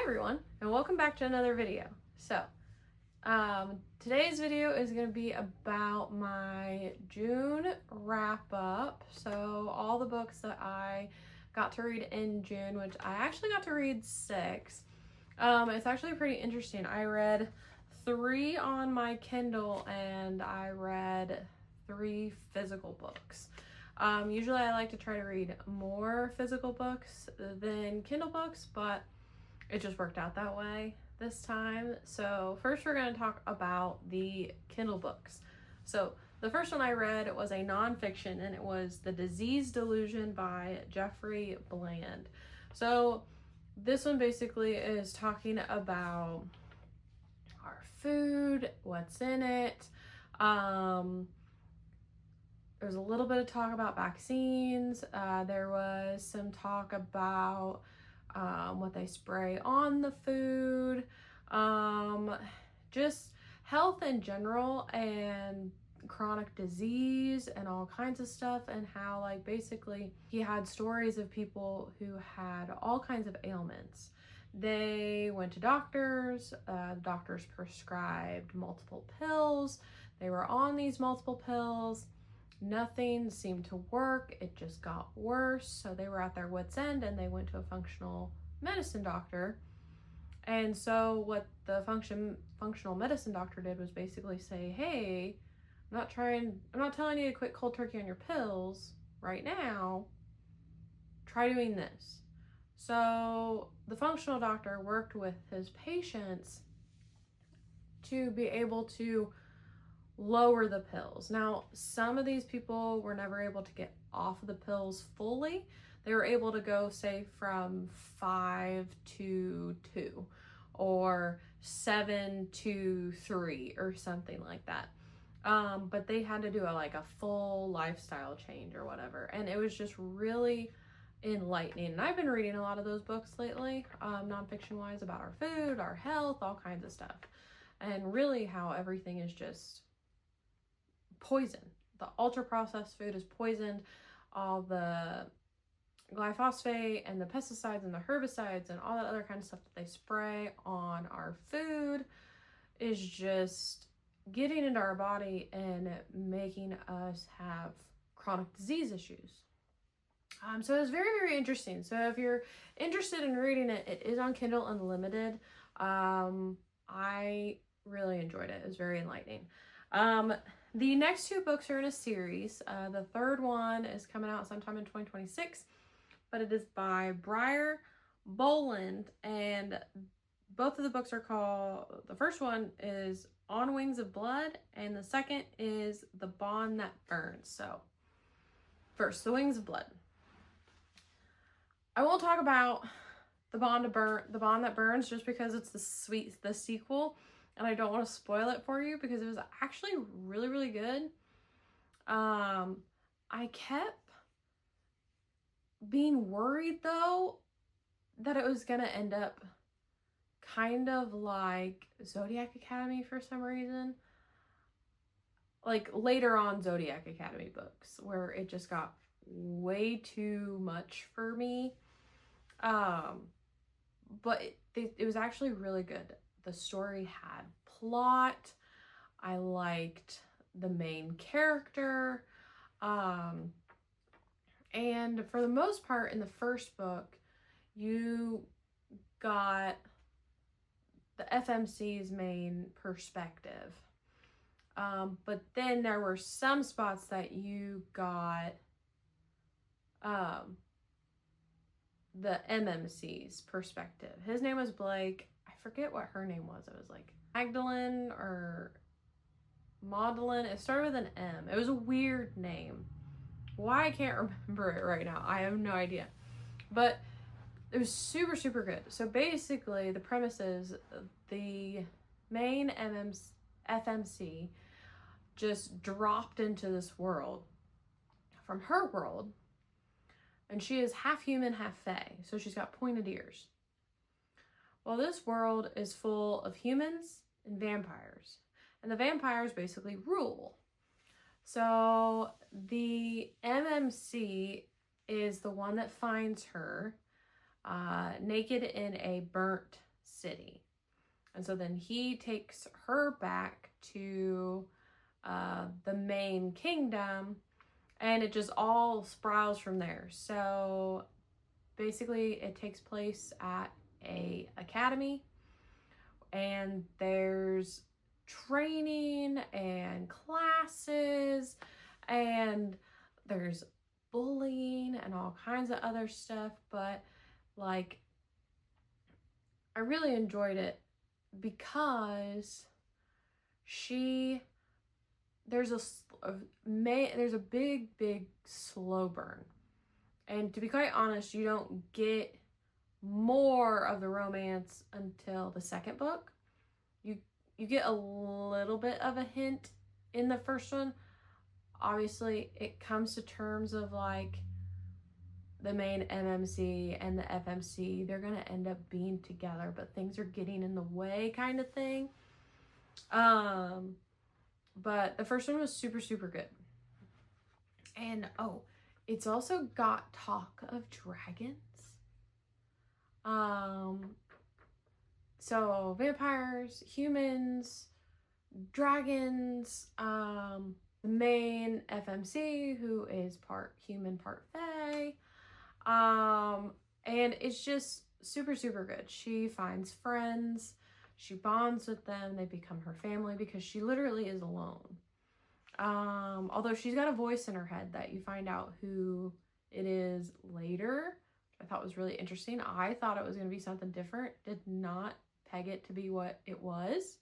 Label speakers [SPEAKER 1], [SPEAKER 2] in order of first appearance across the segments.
[SPEAKER 1] everyone, and welcome back to another video. So, today's video is going to be about my June wrap up. So, all the books that I got to read in June, which I actually got to read 6. It's actually pretty interesting. I read 3 on my Kindle and I read 3 physical books. Usually I like to try to read more physical books than Kindle books, but it just worked out that way this time. So first we're going to talk about the Kindle books. So the first one I read was a nonfiction, and it was The Disease Delusion by Jeffrey Bland. So this one basically is talking about our food, what's in it. There's a little bit of talk about vaccines. There was some talk about what they spray on the food, just health in general and chronic disease and all kinds of stuff, and how like basically he had stories of people who had all kinds of ailments. They went to doctors, doctors prescribed multiple pills, they were on these multiple pills, nothing seemed to work, it just got worse. So they were at their wits' end and they went to a functional medicine doctor. And so what the functional medicine doctor did was basically say, hey, I'm not telling you to quit cold turkey on your pills right now, try doing this. So the functional doctor worked with his patients to be able to lower the pills. Now, some of these people were never able to get off of the pills fully. They were able to go, say, from 5 to 2 or 7 to 3 or something like that. But they had to do a full lifestyle change or whatever. And it was just really enlightening. And I've been reading a lot of those books lately, nonfiction wise, about our food, our health, all kinds of stuff. And really how everything is just poison. The ultra processed food is poisoned. All the glyphosate and the pesticides and the herbicides and all that other kind of stuff that they spray on our food is just getting into our body and making us have chronic disease issues. So it was very, very interesting. So if you're interested in reading it, it is on Kindle Unlimited. I really enjoyed it. It was very enlightening. The next 2 books are in a series. The third one is coming out sometime in 2026, but it is by Briar Boland, and both of the books are called, the first one is On Wings of Blood, and the second is The Bond That Burns. So first, The Wings of Blood. I won't talk about The Bond That Burns just because it's the sequel. And I don't want to spoil it for you because it was actually really, really good. I kept being worried though that it was going to end up kind of like Zodiac Academy for some reason. Like later on Zodiac Academy books where it just got way too much for me. But it was actually really good. The story had plot. I liked the main character. And for the most part in the first book, you got the FMC's main perspective. But then there were some spots that you got the MMC's perspective. His name was Blake. I forget what her name was. It was like Magdalene or Maudlin. It started with an M. It was a weird name. Why I can't remember it right now, I have no idea. But it was super, super good. So basically the premise is the main FMC just dropped into this world from her world, and she is half human, half fae. So she's got pointed ears. Well, this world is full of humans and vampires, and the vampires basically rule. So the MMC is the one that finds her naked in a burnt city. And so then he takes her back to the main kingdom, and it just all spirals from there. So basically it takes place at a academy, and there's training and classes, and there's bullying and all kinds of other stuff. But like, I really enjoyed it because there's a big slow burn. And to be quite honest, you don't get more of the romance until the second book. You get a little bit of a hint in the first one. Obviously, it comes to terms of like the main MMC and the FMC. They're going to end up being together, but things are getting in the way kind of thing. But the first one was super, super good. And it's also got talk of dragons. So vampires, humans, dragons, the main FMC, who is part human, part fae. And it's just super, super good. She finds friends, she bonds with them, they become her family because she literally is alone. Although she's got a voice in her head that you find out who it is later. I thought was really interesting. I thought it was going to be something different. Did not peg it to be what it was.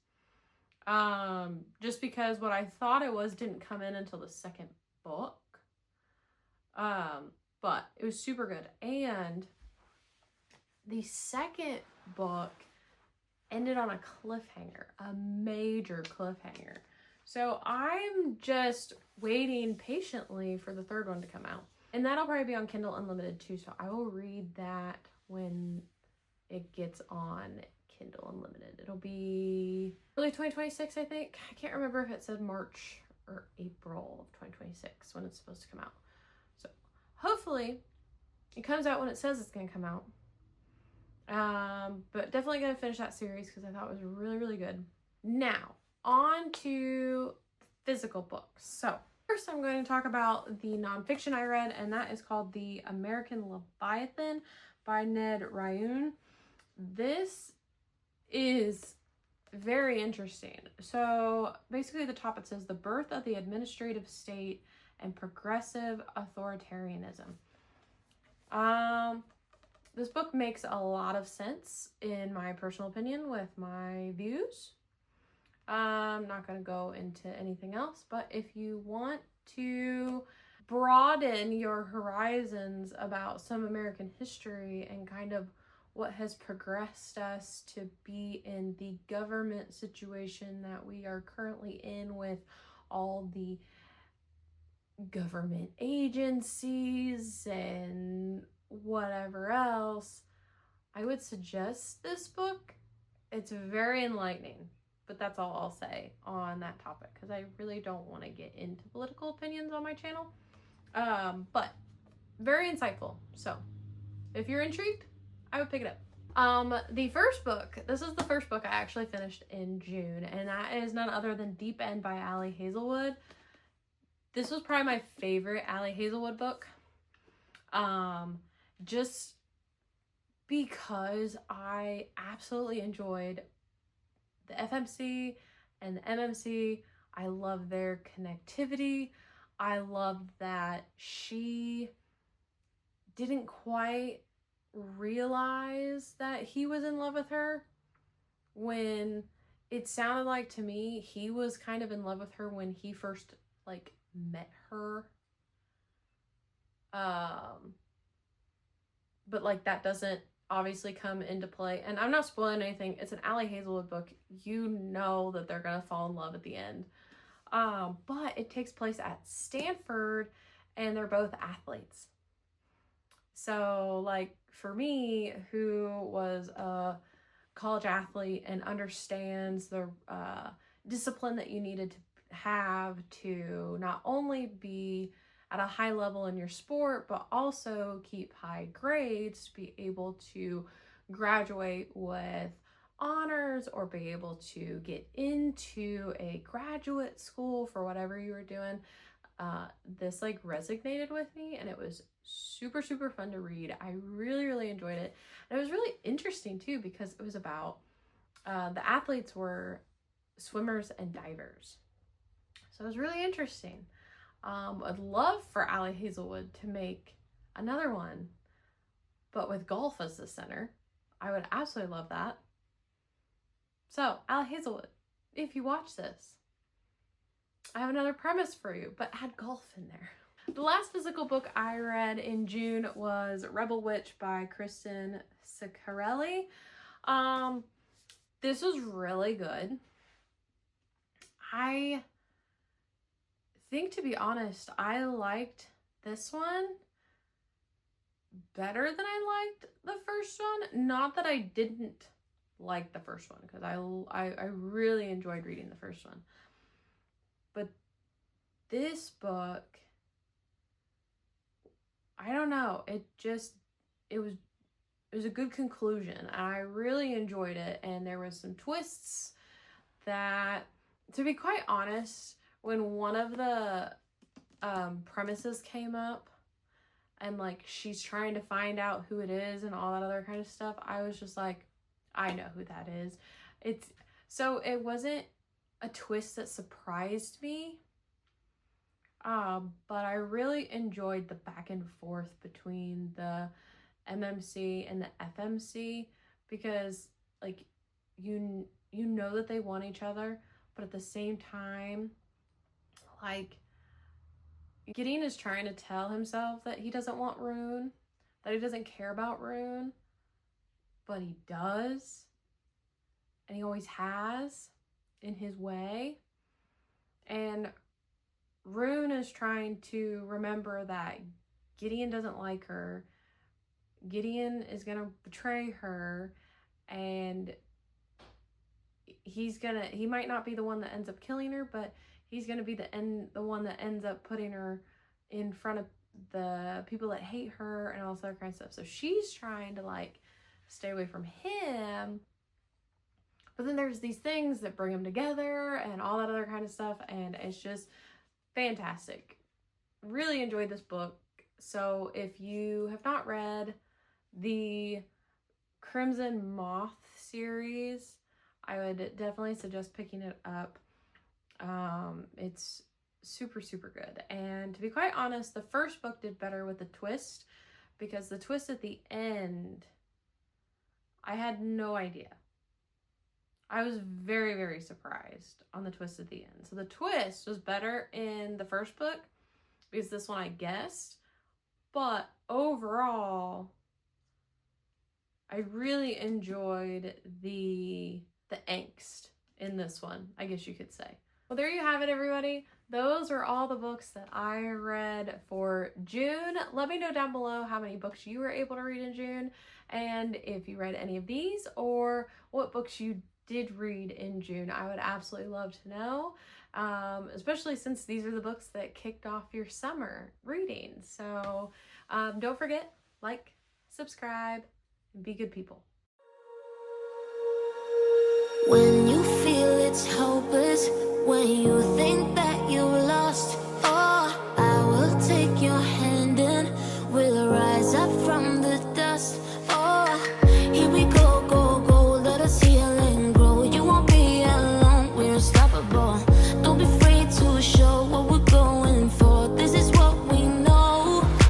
[SPEAKER 1] Just because what I thought it was didn't come in until the second book. But it was super good. And the second book ended on a cliffhanger, a major cliffhanger. So I'm just waiting patiently for the third one to come out. And that'll probably be on Kindle Unlimited too, so I will read that when it gets on Kindle Unlimited. It'll be early 2026, I think. I can't remember if it said March or April of 2026 when it's supposed to come out. So hopefully it comes out when it says it's going to come out. But definitely going to finish that series because I thought it was really, really good. Now, on to physical books. So first, I'm going to talk about the nonfiction I read, and that is called The American Leviathan by Ned Ryoun. This is very interesting. So basically the top, it says the birth of the administrative state and progressive authoritarianism. This book makes a lot of sense in my personal opinion with my views. I'm not going to go into anything else, but if you want to broaden your horizons about some American history and kind of what has progressed us to be in the government situation that we are currently in with all the government agencies and whatever else, I would suggest this book. It's very enlightening, but that's all I'll say on that topic because I really don't want to get into political opinions on my channel. But very insightful. So if you're intrigued, I would pick it up. The first book, this is the first book I actually finished in June, and that is none other than Deep End by Ali Hazelwood. This was probably my favorite Ali Hazelwood book. Just because I absolutely enjoyed the FMC and the MMC. I love their connectivity. I love that she didn't quite realize that he was in love with her when it sounded like to me he was kind of in love with her when he first like met her. But like that doesn't obviously come into play, and I'm not spoiling anything. It's an Ali Hazelwood book. You know that they're gonna fall in love at the end. But it takes place at Stanford and they're both athletes. So like for me, who was a college athlete and understands the discipline that you needed to have to not only be at a high level in your sport, but also keep high grades to be able to graduate with honors or be able to get into a graduate school for whatever you were doing. This like resonated with me, and it was super, super fun to read. I really, really enjoyed it. And it was really interesting too, because it was about the athletes were swimmers and divers. So it was really interesting. I'd love for Allie Hazelwood to make another one, but with golf as the center. I would absolutely love that. So, Allie Hazelwood, if you watch this, I have another premise for you, but add golf in there. The last physical book I read in June was Rebel Witch by Kristen Ciccarelli. This was really good. I think, to be honest, I liked this one better than I liked the first one. Not that I didn't like the first one, because I really enjoyed reading the first one. But this book, I don't know, it was a good conclusion. I really enjoyed it, and there was some twists that, to be quite honest, when one of the premises came up and like she's trying to find out who it is and all that other kind of stuff, I was just like, I know who that is. It wasn't a twist that surprised me, but I really enjoyed the back and forth between the MMC and the FMC, because like you know that they want each other, but at the same time, like, Gideon is trying to tell himself that he doesn't want Rune, that he doesn't care about Rune, but he does, and he always has in his way. And Rune is trying to remember that Gideon doesn't like her. Gideon is gonna betray her, and he might not be the one that ends up killing her, but he's gonna be the one that ends up putting her in front of the people that hate her and all this other kind of stuff. So she's trying to like stay away from him, but then there's these things that bring them together and all that other kind of stuff, and it's just fantastic. Really enjoyed this book. So if you have not read the Crimson Moth series, I would definitely suggest picking it up. It's super, super good. And to be quite honest, the first book did better with the twist, because the twist at the end, I had no idea. I was very, very surprised on the twist at the end. So the twist was better in the first book, because this one I guessed. But overall, I really enjoyed the angst in this one, I guess you could say. Well, there you have it, everybody. Those are all the books that I read for June. Let me know down below how many books you were able to read in June, and if you read any of these, or what books you did read in June. I would absolutely love to know, especially since these are the books that kicked off your summer reading. So don't forget, like, subscribe, and be good people.
[SPEAKER 2] When you feel it's hopeless, when you